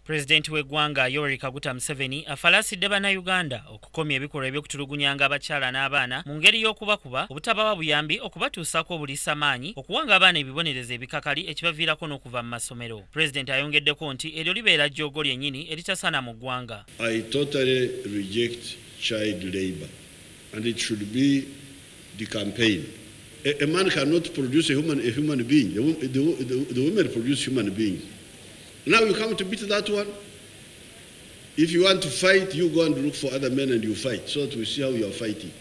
Pulezidenti w'eggwanga Yoweri Kaguta Museveni afalasidde bannayuganda okukomya ebikolwa eby'okutulugunyanga abakyala n'abaana mu ngeri y'okubakuba obutabawa buyambi okubatuusako obuliisamaanyi okuwanga abaana ebibonerezo ebikakali ekibaviirako n'okuva mu masomero. Pulezidenti ayongeddeko nti eryo libeera jjoogo lyennyini eritasaana mu ggwanga. I totally reject child labor and it should be the campaign. A man cannot produce a human being. The women produce human beings. Now you come to beat that one. If you want to fight, you go and look for other men and you fight, so that we see how you are fighting.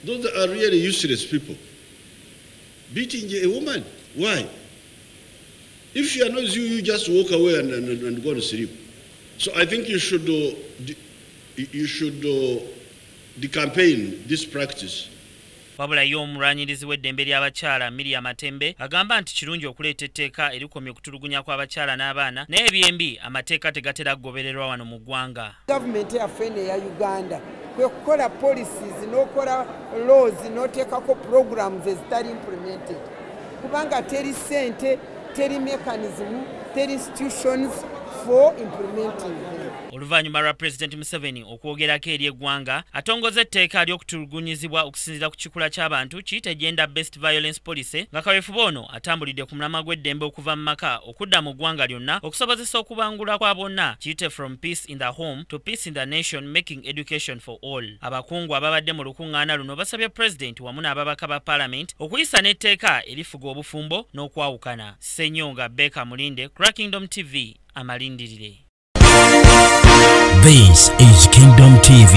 Those are really useless people. Beating a woman, why? If she annoys you, you just walk away and go to sleep. So I think you should decampaign this practice. Wabula y'omulwanyirizi w'eddembe ly'abakyala Miriam Matembe agamba nti kirungi okuleeta etteeka erikomya okutulugunya kw'abakyala n'abaana naye ebyembi amateeka tegatera kugobererwa wano mu ggwanga. Gavumenti yaffe eno eya Uganda kwe kukola policies n'okola laws n'oteekako programs ezitali implemented kubanga teri ssente, teri mechanism, teri institutions for implementing them. Oluvannyuma lwa Pulezidenti Museveni okwogerako eri eggwanga atongoza etteeka ly'okutulugunyizibwa okusinziira ku kikula ky'abantu kiyite Gender Based Violence Policy nga kaweefube ono atambulidde ku mulamwa gw'eddembe okuva mu maka okudda mu ggwanga lyonna okusobozesa okubangula kwa bonna kiyite From Peace in the Home to Peace in the Nation Making Education for All. Abakungu ababadde mu lukuŋŋaana luno basabye Pulezidenti wamu n'ababaka ba Parliament okuyisa n'etteeka erifuga obufumbo n'okwawukana. Ssenyonga Beka Mulinde, Crack Kingdom TV, amalindirire. This is Kingdom TV.